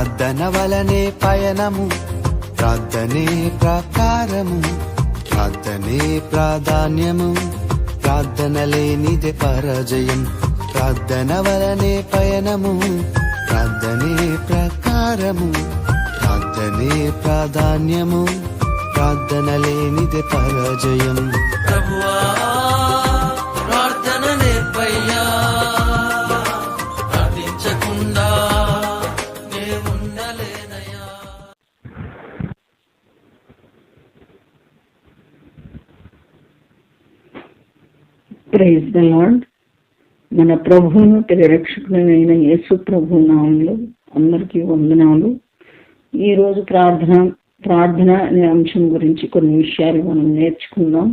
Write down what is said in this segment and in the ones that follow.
ప్రార్థన వలనే పయనము, ప్రార్థనే ప్రాకారము, ప్రార్థనే ప్రాధాన్యము, ప్రార్థన లేనిదే పరాజయం. ప్రార్థన వలనే పయనము, ప్రార్థనే ప్రాకారము, ప్రార్థనే ప్రాధాన్యము, ప్రార్థన లేనిదే పరాజయం. ప్రభువా ప్రార్థన నేర్పయ్యా, ప్రార్థించకుండా నే ఉండలేనయ్యా. Praise the lord. మన ప్రభువును రక్షకులైన యేసు ప్రభు నామంలో అందరికీ వందనాలు. ఈరోజు ప్రార్థన అనే అంశం గురించి కొన్ని విషయాలు మనం నేర్చుకుందాం.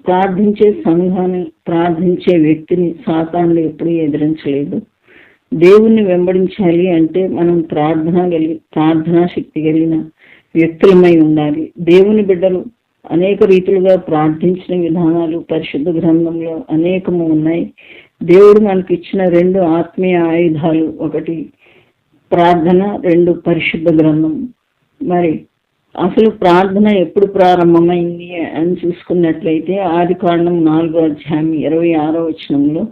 ప్రార్థించే సంఘాన్ని, ప్రార్థించే వ్యక్తిని సాతానుడు ఎప్పుడూ ఎదిరించలేదు. దేవుణ్ణి వెంబడించాలి అంటే మనం ప్రార్థనా శక్తి కలిగిన వ్యక్తులమై ఉండాలి. దేవుని బిడ్డలు అనేక రీతులుగా ప్రార్థించిన విధానాలు పరిశుద్ధ గ్రంథంలో అనేకము ఉన్నాయి. దేవుడు మనకి ఇచ్చిన 2 ఆత్మీయ ఆయుధాలు, ఒకటి ప్రార్థన, 2 పరిశుద్ధ గ్రంథం. మరి అసలు ప్రార్థన ఎప్పుడు ప్రారంభమైంది అని చూసుకున్నట్లయితే ఆదికాండం 4వ అధ్యాయం 26వ వచనంలో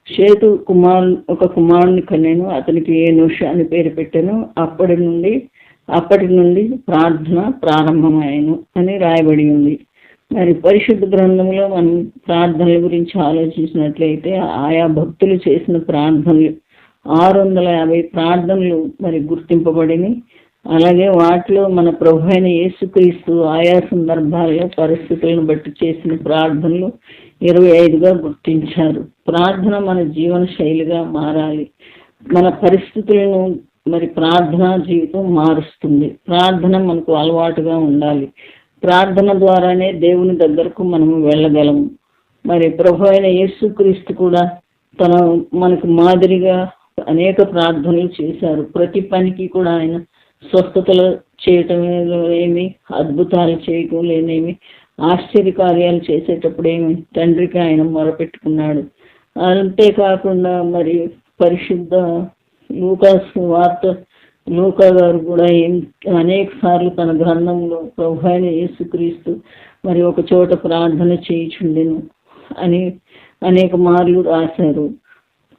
షేతు ఒక కుమారుని కనెను, అతనికి ఏనోషు అని పేరు పెట్టాను. అప్పటి నుండి ప్రార్థన ప్రారంభమైను అని రాయబడి ఉంది. మరి పరిశుద్ధ గ్రంథంలో మనం ప్రార్థనల గురించి ఆలోచించినట్లయితే ఆయా భక్తులు చేసిన ప్రార్థనలు 650 ప్రార్థనలు మరి గుర్తింపబడినవి. అలాగే వాటిలో మన ప్రభు అయిన యేసుక్రీస్తు ఆయా సందర్భాల్లో పరిస్థితులను బట్టి చేసిన ప్రార్థనలు 25గా గుర్తించారు. ప్రార్థన మన జీవన శైలిగా మారాలి. మన పరిస్థితులను మరి ప్రార్థనా జీవితం మారుస్తుంది. ప్రార్థన మనకు అలవాటుగా ఉండాలి. ప్రార్థన ద్వారానే దేవుని దగ్గరకు మనము వెళ్ళగలము. మరి ప్రభు అయిన యేసుక్రీస్తు కూడా మనకు మాదిరిగా అనేక ప్రార్థనలు చేశారు. ప్రతి పనికి కూడా ఆయన స్వస్థతలు చేయటమేమి, అద్భుతాలు చేయటం లేనేమి, ఆశ్చర్య కార్యాలు చేసేటప్పుడు ఏమి తండ్రికి ఆయన మొరపెట్టుకున్నాడు. అంతేకాకుండా మరి పరిశుద్ధ లూకా గారు కూడా అనేక సార్లు తన గ్రంథంలో ప్రభు అయిన యేసుక్రీస్తు మరి ఒక చోట ప్రార్థన చేయుచుండెను అని అనేక మార్లు రాశారు.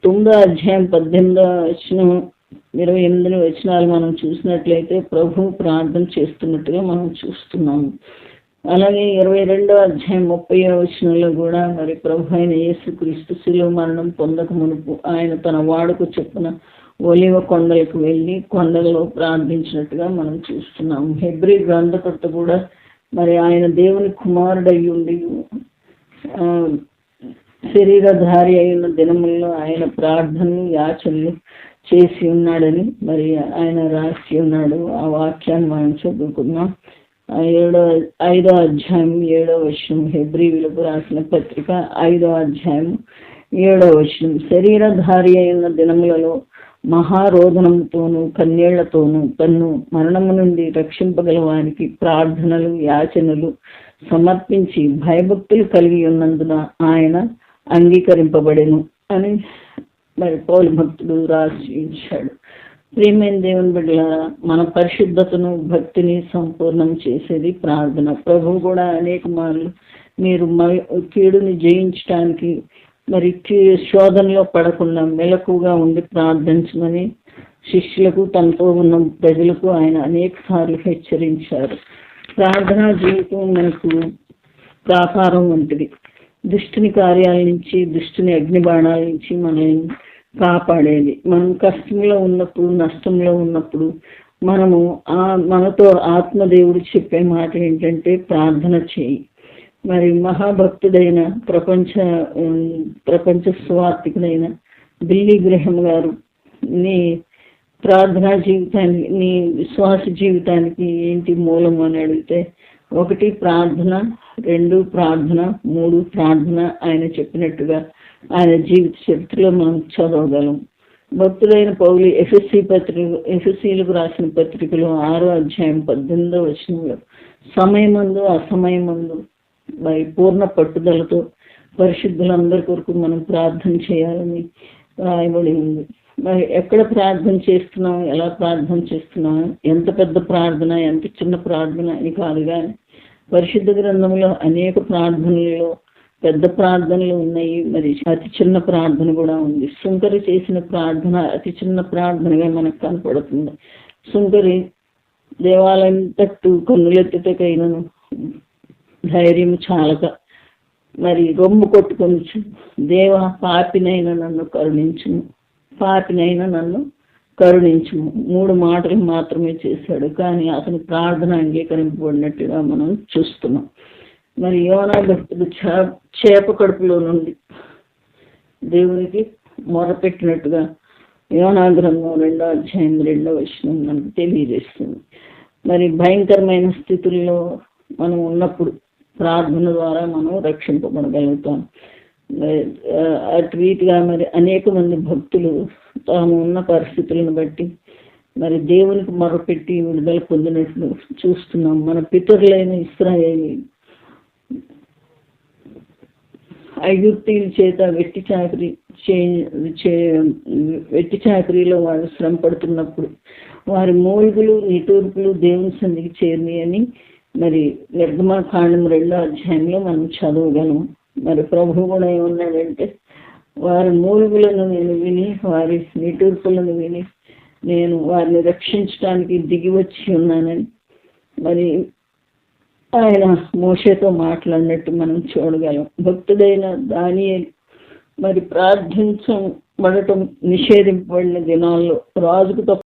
9వ అధ్యాయం 18వ వచనం 28 వచనాలు మనం చూసినట్లయితే ప్రభు ప్రార్థన చేస్తున్నట్టుగా మనం చూస్తున్నాము. అలాగే 22వ అధ్యాయం 30వ వచనంలో కూడా మరి ప్రభు అయిన యేసుక్రీస్తు శిలువ మరణం పొందక మునుపు ఆయన తన వాడుకు చొప్పున ఒలివ కొండలకు వెళ్ళి కొండలలో ప్రార్థించినట్టుగా మనం చూస్తున్నాము. హెబ్రీ గ్రంథకర్త కూడా మరి ఆయన దేవుని కుమారుడై ఉండి శరీరధారి అయిన దినముల్లో ఆయన ప్రార్థనలు యాచనలు చేసి ఉన్నాడని మరి ఆయన రాసి ఉన్నాడు. ఆ వాక్యాన్ని మనం చదువుకున్నాం. 5వ అధ్యాయం 7వ వచనం, హెబ్రీయులకు రాసిన పత్రిక 5వ అధ్యాయం 7వ వచనం, శరీరధారి అయిన దినములలో మహారోదనంతోనూ కన్నీళ్లతోనూ తన్ను మరణము నుండి రక్షింపగల వారికి ప్రార్థనలు యాచనలు సమర్పించి భయభక్తులు కలిగి ఉన్నందున ఆయన అంగీకరింపబడెను అని మరి పౌలు భక్తుడు రాసి ఇచ్చాడు. ప్రియమైన దేవుని బిడ్డలారా, మన పరిశుద్ధతను భక్తిని సంపూర్ణం చేసేది ప్రార్థన. ప్రభువు కూడా అనేక మార్లు మీరు కీడుని జయించడానికి మరి శోధనలో పడకుండా మెలకుగా ఉండి ప్రార్థించమని శిష్యులకు తనతో ఉన్న ప్రజలకు ఆయన అనేక సార్లు హెచ్చరించారు. ప్రార్థనా జీవితం మనకు ప్రాకారం వంటిది. దుష్టుని కార్యాల నుంచి, దుష్టుని అగ్నిబాణాల నుంచి మనల్ని కాపాడేది. మనం కష్టంలో ఉన్నప్పుడు, నష్టంలో ఉన్నప్పుడు మనతో ఆత్మదేవుడు చెప్పే మాట ఏంటంటే ప్రార్థన చేయి. మరి మహాభక్తుడైన ప్రపంచ స్వార్థికుడైన బిల్లీ గ్రహం గారు నీ ప్రార్థనా జీవితానికి, నీ విశ్వాస జీవితానికి ఏంటి మూలం అని అడిగితే 1 ప్రార్థన, 2 ప్రార్థన, 3 ప్రార్థన ఆయన చెప్పినట్టుగా ఆయన జీవిత చరిత్రలో మనం చదవగలం. భక్తుడైన పౌలు ఎఫెసీలకు రాసిన పత్రికలో 6వ అధ్యాయం 18వ వచనంలో సమయమందు అసమయమందు మరి పూర్ణ పట్టుదలతో పరిశుద్ధులందరి కొరకు మనం ప్రార్థన చేయాలని రాయబడి ఉంది. మరి ఎక్కడ ప్రార్థన చేస్తున్నాం, ఎలా ప్రార్థన చేస్తున్నాం, ఎంత పెద్ద ప్రార్థన ఎంత చిన్న ప్రార్థన అని కాదు, కానీ పరిశుద్ధ గ్రంథంలో అనేక ప్రార్థనలలో పెద్ద ప్రార్థనలు ఉన్నాయి, మరి అతి చిన్న ప్రార్థన కూడా ఉంది. సుంకరి చేసిన ప్రార్థన అతి చిన్న ప్రార్థనగా మనకు కనపడుతుంది. సుంకరి దేవాలయం తట్టు కన్నులెత్తుటకైనను ధైర్యం చాలక మరి రొమ్ము కొట్టుకొని, దేవ పాపినైనా నన్ను కరుణించును, పాపినైనా నన్ను కరుణించును 3 మాటలు మాత్రమే చేశాడు, కానీ అతని ప్రార్థన అంగీకరింపబడినట్టుగా మనం చూస్తున్నాం. మరి యోనా భక్తుడు చేప కడుపులో నుండి దేవునికి మొరపెట్టినట్టుగా యోనా గ్రంథం 2వ అధ్యాయం 2వ వచనం మనకు తెలియజేస్తుంది. మరి భయంకరమైన స్థితుల్లో మనం ఉన్నప్పుడు ప్రార్థన ద్వారా మనం రక్షింపబడగలుగుతాం. అటు రీతిగా మరి అనేక మంది భక్తులు తాము ఉన్న పరిస్థితులను బట్టి మరి దేవునికి మొరపెట్టి విడుదల పొందినట్లు చూస్తున్నాం. మన పితరులైన ఇశ్రాయేలు ఐగుప్తీయుల చేత వెట్టి చాకరీలో వాళ్ళు శ్రమ పడుతున్నప్పుడు వారి మూలుగులు నిటూర్పులు దేవుని సన్నిధికి చేరినాయి అని మరి నిర్గమకాండం 2వ అధ్యాయంలో మనం చదవగలము. మరి ప్రభువు కూడా ఏమన్నాడంటే, వారి మూలుగులను నేను విని వారి నిటూర్పులను విని నేను వారిని రక్షించడానికి దిగి వచ్చి ఉన్నానని మరి ఆయన మోషేతో మాట్లాడినట్టు మనం చూడగలం. భక్తుడైన దానియేలు మరి ప్రార్థించబడటం నిషేధింపబడిన దినాల్లో రాజుకు